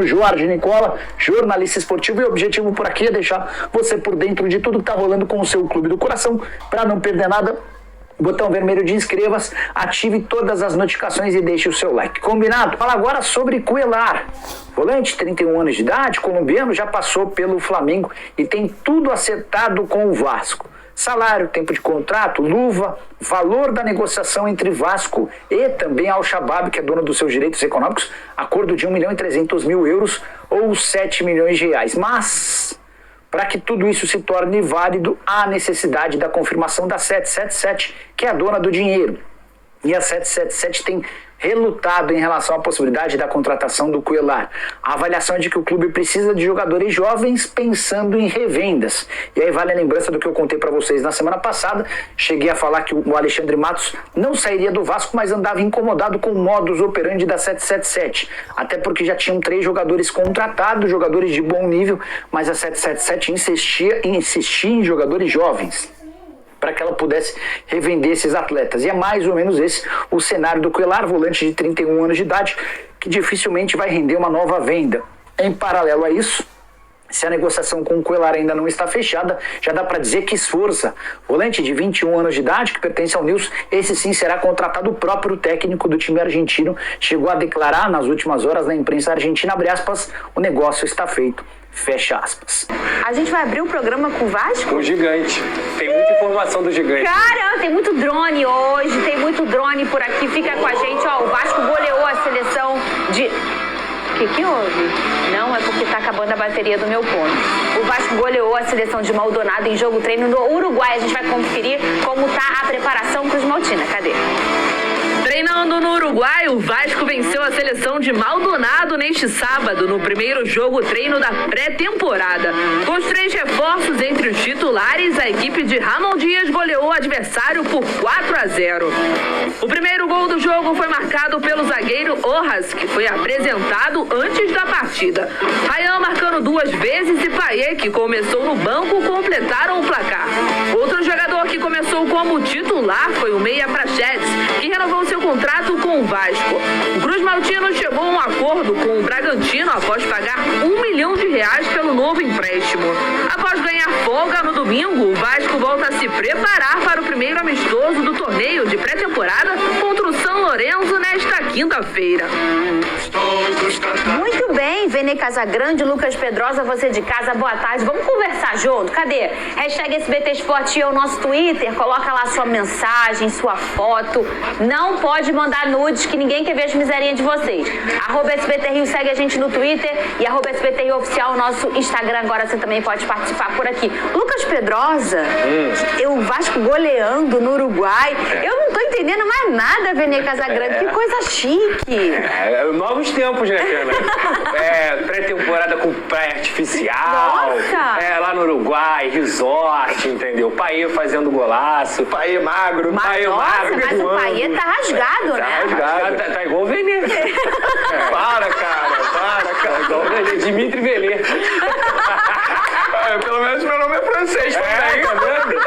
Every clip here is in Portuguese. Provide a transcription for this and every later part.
Jorge Nicola, jornalista esportivo, e o objetivo por aqui é deixar você por dentro de tudo que está rolando com o seu clube do coração. Para não perder nada, botão vermelho de inscreva-se, ative todas as notificações e deixe o seu like. Combinado? Fala agora sobre Cuellar. Volante, 31 anos de idade, colombiano, já passou pelo Flamengo e tem tudo acertado com o Vasco. Salário, tempo de contrato, luva, valor da negociação entre Vasco e também Al-Shabaab, que é dona dos seus direitos econômicos, acordo de 1.300.000 euros ou 7 milhões de reais. Mas, para que tudo isso se torne válido, há necessidade da confirmação da 777, que é a dona do dinheiro. E a 777 tem relutado em relação à possibilidade da contratação do Cuellar. A avaliação é de que o clube precisa de jogadores jovens pensando em revendas. E aí vale a lembrança do que eu contei para vocês na semana passada. Cheguei a falar que o Alexandre Matos não sairia do Vasco, mas andava incomodado com o modus operandi da 777. Até porque já tinham 3 jogadores contratados, jogadores de bom nível, mas a 777 insistia em jogadores jovens, para que ela pudesse revender esses atletas. E é mais ou menos esse o cenário do Cuellar, volante de 31 anos de idade, que dificilmente vai render uma nova venda. Em paralelo a isso, se a negociação com o Cuellar ainda não está fechada, já dá para dizer que Esforza, volante de 21 anos de idade, que pertence ao Nils, esse sim será contratado. O próprio técnico do time argentino chegou a declarar nas últimas horas na imprensa argentina, abre aspas, o negócio está feito. Fecha aspas. A gente vai abrir o programa com o Vasco? O gigante. Tem muita informação do gigante. Cara, tem muito drone hoje, tem muito drone por aqui. Fica com a gente, ó. O Vasco goleou a seleção de... O que houve? Não, é porque tá acabando a bateria do meu fone. O Vasco goleou a seleção de Maldonado em jogo treino no Uruguai. A gente vai conferir como tá a preparação Cruz Maltina. Cadê? Treinando no Uruguai, o Vasco venceu a seleção de Maldonado neste sábado, no primeiro jogo treino da pré-temporada. Com os 3 reforços entre os titulares, a equipe de Ramon Dias goleou o adversário por 4-0. O primeiro gol do jogo foi marcado pelo zagueiro Orras, que foi apresentado antes da partida. Ryan marcando 2 vezes e Payet, que começou no banco, completaram o placar. Outro jogador que começou como titular foi o meia Prachetes, que renovou seu contrato com o Vasco. O Cruz Maltino chegou a um acordo com o Bragantino após pagar R$1 milhão pelo novo empréstimo. Após ganhar folga no domingo, o Vasco volta a se preparar para o primeiro amistoso do torneio de pré-temporada contra o São Lourenço nesta quinta-feira. Muito bem, Vene Casagrande, Lucas Pedrosa, você de casa, boa tarde. Vamos conversar junto? Cadê? Hashtag SBT Esporte é o nosso Twitter. Coloca lá sua mensagem, sua foto. Não pode mandar nudes, que ninguém quer ver as miserinhas de vocês. @SBT Rio, segue a gente no Twitter e @SBT Rio Oficial, o nosso Instagram. Agora você também pode participar por aqui. Lucas Pedrosa, o Vasco goleando no Uruguai. Eu não tô entendendo mais nada, Vene Casagrande. Que coisa chique. Novos tempos, né, Fernanda? Pré-temporada com praia artificial. Nossa! Lá no Uruguai, resort, entendeu? Payet fazendo golaço, Payet magro, Payet magro. Mas o Payet tá rasgado, né? Rasgado. Tá igual o Vene. Para, cara. Igual o Vene. Dimitri Velê. Pelo menos meu nome é francês também. Tá vendo?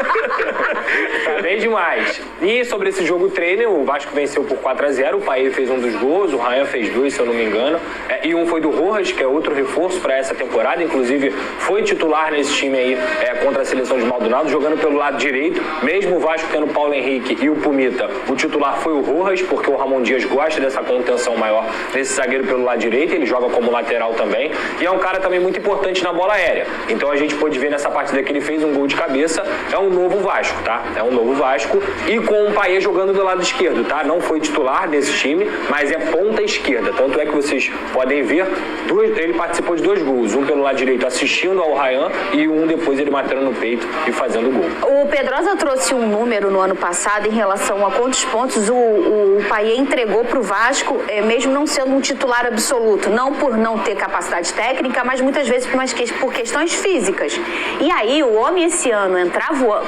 Tá bem demais. E sobre esse jogo treino, o Vasco venceu por 4-0. O Payet fez um dos gols, o Ryan fez 2, se eu não me engano. E um foi do Rojas, que é outro reforço para essa temporada. Inclusive, foi titular nesse time aí contra a seleção de Maldonado, jogando pelo lado direito. Mesmo o Vasco tendo o Paulo Henrique e o Pumita, o titular foi o Rojas, porque o Ramon Dias gosta dessa contenção maior nesse zagueiro pelo lado direito. Ele joga como lateral também. E é um cara também muito importante na bola aérea. Então a gente pôde ver nessa partida que ele fez um gol de cabeça. É um novo Vasco, tá? É um novo Vasco. E com o Payet jogando do lado esquerdo, tá? Não foi titular nesse time, mas é ponta esquerda. Tanto é que vocês podem ver, ele participou de 2 gols. Um pelo lado direito assistindo ao Ryan e um depois ele matando no peito e fazendo o gol. O Pedrosa trouxe um número no ano passado em relação a quantos pontos o Payet entregou pro Vasco, mesmo não sendo um titular absoluto. Não por não ter capacidade técnica, mas muitas vezes por questões físicas. E aí, o homem esse ano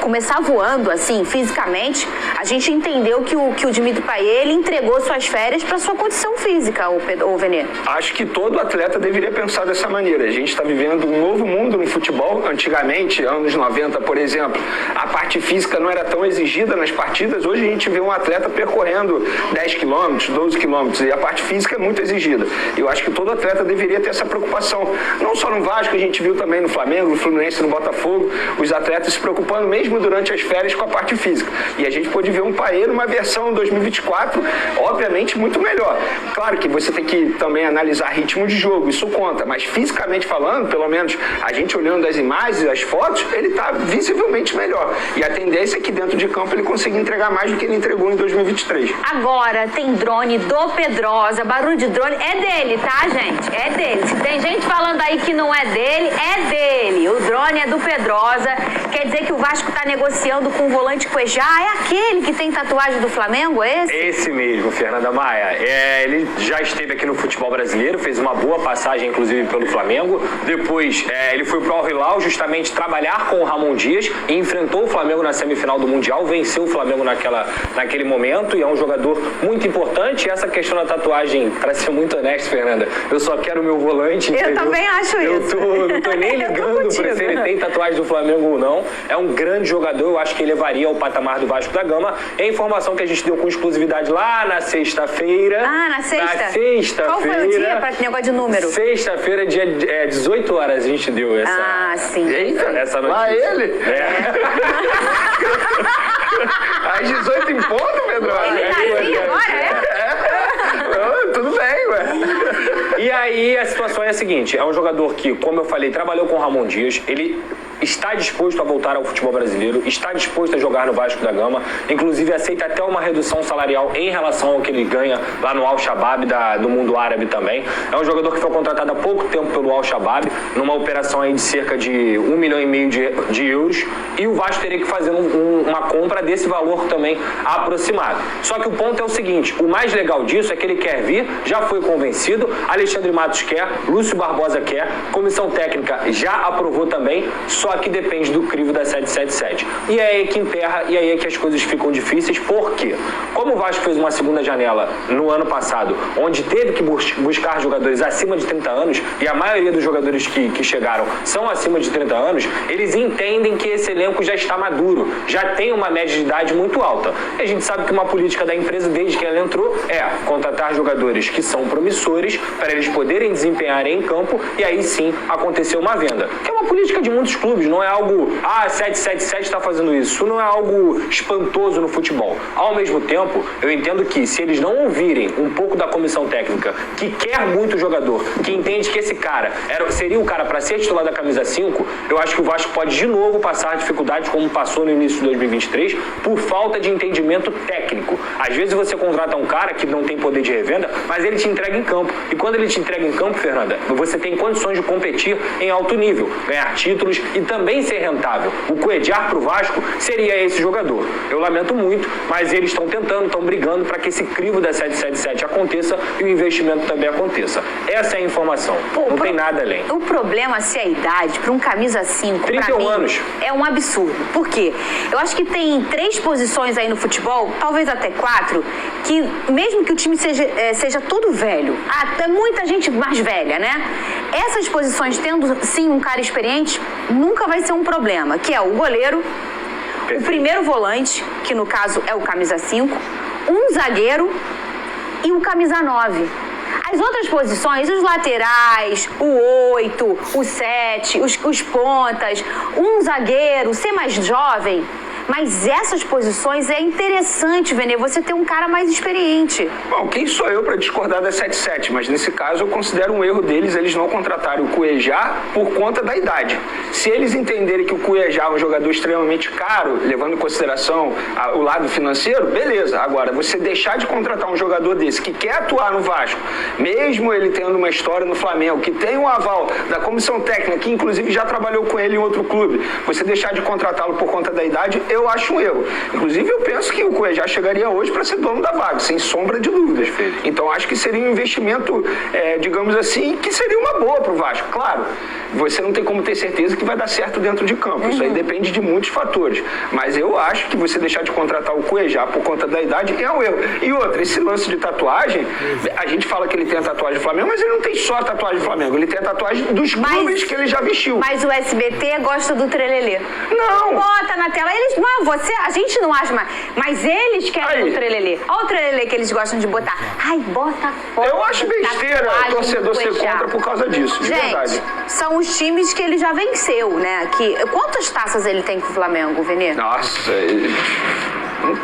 começar voando, assim, fisicamente, a gente entendeu que o Dimitri Payet, ele entregou suas férias para sua condição física, o Vene. Acho que todo atleta atleta deveria pensar dessa maneira. A gente está vivendo um novo mundo no futebol. Antigamente, anos 90, por exemplo, a parte física não era tão exigida nas partidas. Hoje a gente vê um atleta percorrendo 10 quilômetros, 12 quilômetros, e a parte física é muito exigida. Eu acho que todo atleta deveria ter essa preocupação. Não só no Vasco, a gente viu também no Flamengo, no Fluminense, no Botafogo, os atletas se preocupando mesmo durante as férias com a parte física. E a gente pôde ver um Paê numa versão 2024, obviamente, muito melhor. Claro que você tem que também analisar ritmo de jogo, isso conta, mas fisicamente falando, pelo menos a gente olhando as imagens, as fotos, ele está visivelmente melhor. E a tendência é que dentro de campo ele consiga entregar mais do que ele entregou em 2023. Agora tem drone do Pedrosa, barulho de drone é dele, tá, gente? É dele. Se tem gente falando aí que não é dele, é dele. O drone é do Pedrosa. Quer dizer que o Vasco tá negociando com o volante Cuejá. É aquele que tem tatuagem do Flamengo, é esse? Esse mesmo, Fernanda Maia. Ele já esteve aqui no futebol brasileiro, fez uma boa passagem, inclusive, pelo Flamengo. Depois, ele foi pro Al Hilal justamente trabalhar com o Ramon Dias e enfrentou o Flamengo na semifinal do Mundial, venceu o Flamengo naquele momento e é um jogador muito importante. E essa questão da tatuagem, para ser muito honesto, Fernanda, eu só quero o meu volante, entendeu? Eu também acho isso. Não tô nem ligando pra se ele tem tatuagem do Flamengo ou não. É um grande jogador, eu acho que elevaria ao patamar do Vasco da Gama. É a informação que a gente deu com exclusividade lá na sexta-feira. Ah, na sexta? Na sexta-feira. Qual foi o dia para negócio de número? Sexta-feira, dia 18 horas, a gente deu essa. Ah, sim. Eita, essa notícia. lá ele? Às 18 em ponto, Pedro? Ele tá assim agora, é? Tudo bem, ué. E aí a situação é a seguinte, é um jogador que, como eu falei, trabalhou com o Ramon Dias, ele está disposto a voltar ao futebol brasileiro, está disposto a jogar no Vasco da Gama, inclusive aceita até uma redução salarial em relação ao que ele ganha lá no Al-Shabaab do mundo árabe também. É um jogador que foi contratado há pouco tempo pelo Al-Shabaab, numa operação aí de cerca de 1,5 milhão de euros, e o Vasco teria que fazer uma compra desse valor também aproximado. Só que o ponto é o seguinte, o mais legal disso é que ele quer vir, já foi convencido, Alexandre Matos quer, Lúcio Barbosa quer, comissão técnica já aprovou também, só que depende do crivo da 777. E é aí que emperra, e aí é que as coisas ficam difíceis, porque como o Vasco fez uma segunda janela no ano passado, onde teve que buscar jogadores acima de 30 anos, e a maioria dos jogadores que chegaram são acima de 30 anos, eles entendem que esse elenco já está maduro, já tem uma média de idade muito alta. E a gente sabe que uma política da empresa, desde que ela entrou, é contratar jogadores que são promissores, para eles poderem desempenhar em campo, e aí sim acontecer uma venda. Que é uma política de muitos clubes, não é algo, 777 está fazendo isso não é algo espantoso no futebol. Ao mesmo tempo, eu entendo que se eles não ouvirem um pouco da comissão técnica, que quer muito o jogador, que entende que esse cara seria o cara para ser titular da camisa 5, eu acho que o Vasco pode de novo passar dificuldades como passou no início de 2023, por falta de entendimento técnico. Às vezes você contrata um cara que não tem poder de revenda, mas ele te entrega em campo. E quando ele te entrega em campo, Fernanda, você tem condições de competir em alto nível, ganhar títulos e também ser rentável. O Cuejá pro Vasco seria esse jogador. Eu lamento muito, mas eles estão tentando, estão brigando para que esse crivo da 777 aconteça e o investimento também aconteça. Essa é a informação. Não tem nada além. O problema, se é a idade, para um camisa 5, 31 pra mim, anos. é um absurdo. Por quê? Eu acho que tem 3 posições aí no futebol, talvez até 4, que mesmo que o time seja todo velho, até muita gente mais velha, né? Essas posições, tendo sim um cara experiente, nunca vai ser um problema, que é o goleiro, o primeiro volante, que no caso é o camisa 5, um zagueiro e o camisa 9. As outras posições, os laterais, o 8, o 7, os pontas, um zagueiro, ser mais jovem. Mas essas posições é interessante, Vene, você ter um cara mais experiente. Bom, quem sou eu para discordar da 77? Mas nesse caso eu considero um erro deles eles não contratarem o Cuejá por conta da idade. Se eles entenderem que o Cuejá é um jogador extremamente caro, levando em consideração o lado financeiro, beleza. Agora, você deixar de contratar um jogador desse que quer atuar no Vasco, mesmo ele tendo uma história no Flamengo, que tem um aval da comissão técnica, que inclusive já trabalhou com ele em outro clube, você deixar de contratá-lo por conta da idade, eu acho um erro. Inclusive, eu penso que o Cuejá chegaria hoje para ser dono da vaga, sem sombra de dúvidas. Então, acho que seria um investimento, digamos assim, que seria uma boa para o Vasco. Claro, você não tem como ter certeza que vai dar certo dentro de campo. Isso aí depende de muitos fatores. Mas eu acho que você deixar de contratar o Cuejá por conta da idade é um erro. E outra, esse lance de tatuagem, a gente fala que ele tem a tatuagem do Flamengo, mas ele não tem só a tatuagem do Flamengo, ele tem a tatuagem dos clubes que ele já vestiu. Mas o SBT gosta do trelelê. Não! Bota na tela, eles não, a gente não acha, mas eles querem o trelelê. Olha o trelelê que eles gostam de botar. Ai, bota foto. Eu acho besteira o torcedor ser contra por causa disso, de verdade. São os times que ele já venceu, né? Quantas taças ele tem com o Flamengo, Vene? Nossa,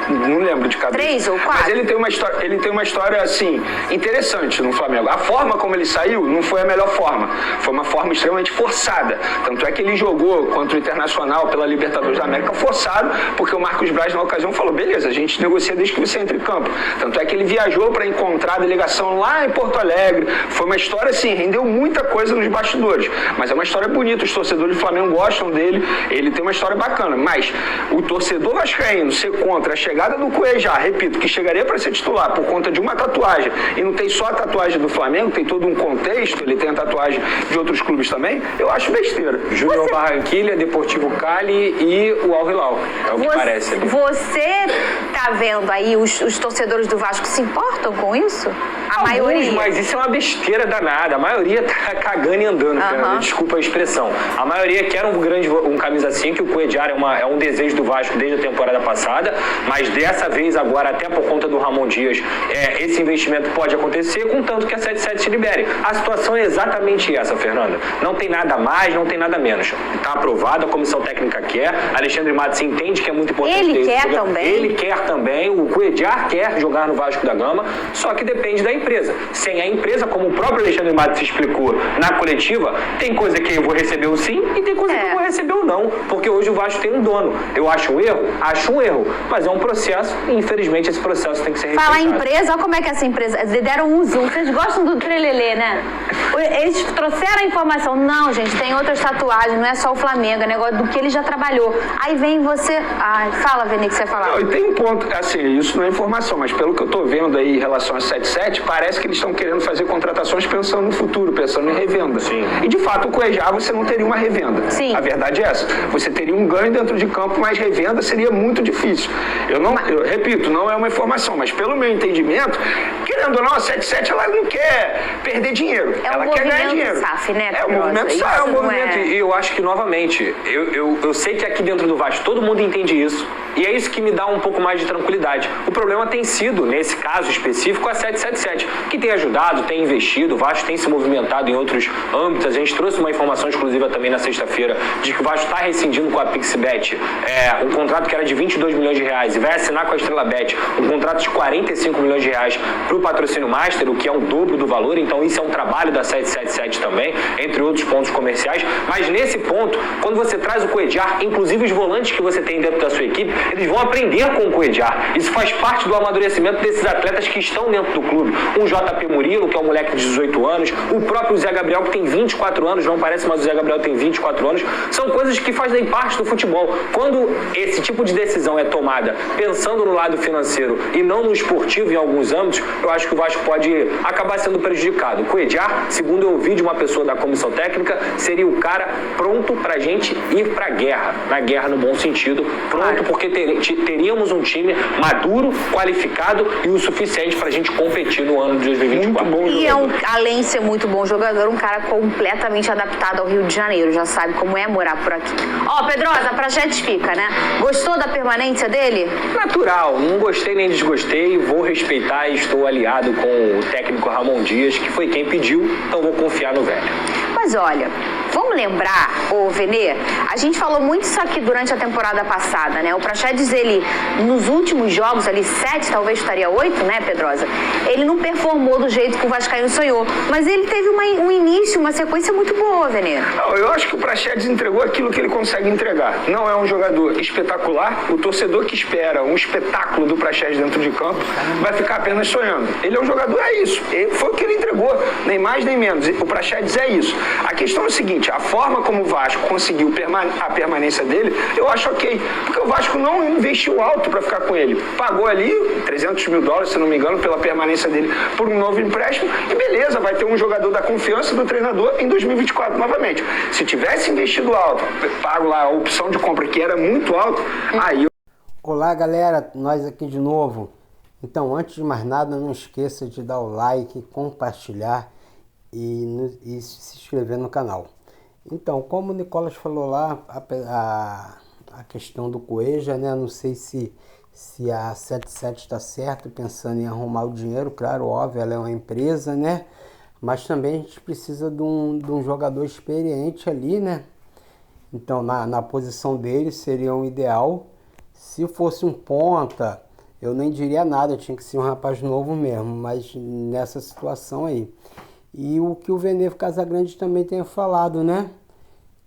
não lembro de cabeça. 3 ou 4? Mas ele tem uma história, assim, interessante no Flamengo. A forma como ele saiu não foi a melhor forma. Foi uma forma extremamente forçada. Tanto é que ele jogou contra o Internacional pela Libertadores da América forçado, porque o Marcos Braz, na ocasião, falou, beleza, a gente negocia desde que você entre em campo. Tanto é que ele viajou para encontrar a delegação lá em Porto Alegre. Foi uma história, assim, rendeu muita coisa nos bastidores. Mas é uma história bonita, os torcedores do Flamengo gostam dele, ele tem uma história bacana. Mas o torcedor vascaíno ser contra a chegada do Cuejá, repito, que chegaria para ser titular por conta de uma tatuagem, e não tem só a tatuagem do Flamengo, tem todo um contexto, ele tem a tatuagem de outros clubes também, eu acho besteira. Júnior Barranquilla, Deportivo Cali e o Al Hilal, é o que parece. Você tá vendo aí os torcedores do Vasco se importam com isso? A maioria? Mas isso é uma besteira danada, a maioria tá cagando e andando, Fernanda, desculpa a expressão. A maioria quer um camisa 5, o Cuejá é um desejo do Vasco desde a temporada passada, mas dessa vez agora, até por conta do Ramon Dias, esse investimento pode acontecer, contanto que a 77 se libere. A situação é exatamente essa, Fernanda. Não tem nada mais, não tem nada menos. Está aprovado, a comissão técnica quer, Alexandre Matos entende que é muito importante. Ele quer também. Ele quer também, o Cuejá quer jogar no Vasco da Gama, só que depende da empresa. Sem a empresa, como o próprio Alexandre Matos explicou na coletiva, tem coisa que eu vou receber o sim e tem coisa que eu vou receber o não, porque hoje o Vasco tem um dono. Eu acho um erro? Acho um erro, mas é um processo e infelizmente esse processo tem que ser respeitado. Fala empresa, olha como é que essa empresa, deram um zoom, vocês gostam do trelelê, né? Eles trouxeram a informação, não gente, tem outras tatuagens, não é só o Flamengo, é negócio do que ele já trabalhou. Aí vem você, fala Vene, que você vai falar. Não, e tem um ponto, assim, isso não é informação, mas pelo que eu tô vendo aí em relação a 77, parece que eles estão querendo fazer contratações pensando no futuro, pensando em revenda. Sim. E de fato o Cuejá você não teria uma revenda. Sim. A verdade é essa. Você teria um ganho dentro de campo, mas revenda seria muito difícil. Eu repito, não é uma informação, mas pelo meu entendimento, querendo ou não, a 77 ela não quer perder dinheiro. Ela quer ganhar dinheiro. SAF, né? É o movimento SAF. É um movimento, e eu acho que, novamente, eu sei que aqui dentro do Vasco todo mundo entende isso, e é isso que me dá um pouco mais de tranquilidade. O problema tem sido, nesse caso específico, a 777, que tem ajudado, tem investido, o Vasco tem se movimentado em outros âmbitos. A gente trouxe uma informação exclusiva também na sexta-feira de que o Vasco está rescindindo com a PixBet um contrato que era de 22 milhões de reais e vai assinar com a Estrela Bet um contrato de 45 milhões de reais para o patrocínio Master, o que é o dobro do valor. Então isso é um trabalho da 777 também, entre outros pontos comerciais. Mas nesse ponto, quando você traz o Cuejá, inclusive os volantes que você tem dentro da sua equipe, eles vão aprender com o Cuejá. Isso faz parte do amadurecimento desses atletas que estão dentro do clube. Um JP Murilo, que é um moleque de 18 anos, o próprio Zé Gabriel, que tem 24 anos, não parece, mas o Zé Gabriel tem 24 anos. São coisas que fazem parte do futebol. Quando esse tipo de decisão é tomada pensando no lado financeiro e não no esportivo em alguns âmbitos, eu acho que o Vasco pode acabar sendo prejudicado. O Cuejá, segundo eu ouvi de uma pessoa da comissão técnica, seria o cara pronto pra gente ir pra guerra. Na guerra no bom sentido, pronto, porque teríamos um time maduro, qualificado e o suficiente pra gente competir no ano de 2024. Muito bom E além de ser muito bom jogador, um cara completamente adaptado ao Rio de Janeiro, já sabe como é morar por aqui. Pedrosa, pra gente fica, né? Gostou da permanência dele? Natural, não gostei nem desgostei, vou respeitar e estou aliado com o técnico Ramon Dias, que foi quem pediu, então vou confiar no velho. Mas olha, vamos lembrar, Vene, a gente falou muito isso aqui durante a temporada passada, né? O Praxedes, ele, nos últimos jogos ali, 7, talvez estaria 8, né, Pedrosa? Ele não performou do jeito que o vascaíno sonhou, mas ele teve um início, uma sequência muito boa, Vene. Não, eu acho que o Praxedes entregou aquilo que ele consegue entregar. Não é um jogador espetacular, o torcedor que espera um espetáculo do Praxedes dentro de campo vai ficar apenas sonhando. Ele é um jogador, é isso. Foi o que ele entregou, nem mais nem menos. O Praxedes é isso. A questão é o seguinte, seguinte, a forma como o Vasco conseguiu a permanência dele, eu acho ok. Porque o Vasco não investiu alto para ficar com ele. Pagou ali $300 mil, se não me engano, pela permanência dele por um novo empréstimo. E beleza, vai ter um jogador da confiança do treinador em 2024 novamente. Se tivesse investido alto, pago lá a opção de compra que era muito alto, aí... Olá galera, nós aqui de novo. Então, antes de mais nada, não esqueça de dar o like, compartilhar e se inscrever no canal. Então, como o Nicolas falou lá, a questão do Cueja, né? Não sei se a 77 está certo, pensando em arrumar o dinheiro. Claro, óbvio, ela é uma empresa, né? Mas também a gente precisa de um jogador experiente ali, né? Então, na posição dele seria um ideal. Se fosse um ponta, eu nem diria nada, tinha que ser um rapaz novo mesmo, mas nessa situação aí. E o que o Venê Casagrande também tem falado, né?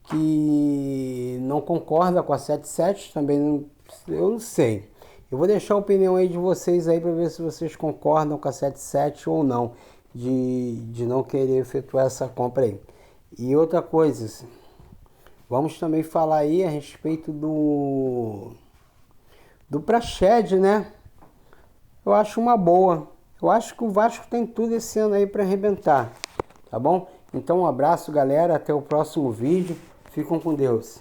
Que não concorda com a 77, também não, eu não sei. Eu vou deixar a opinião aí de vocês aí para ver se vocês concordam com a 77 ou não, de não querer efetuar essa compra aí. E outra coisa, vamos também falar aí a respeito do Praxedes, né? Eu acho uma boa. Eu acho que o Vasco tem tudo esse ano aí para arrebentar, tá bom? Então um abraço, galera, até o próximo vídeo. Fiquem com Deus.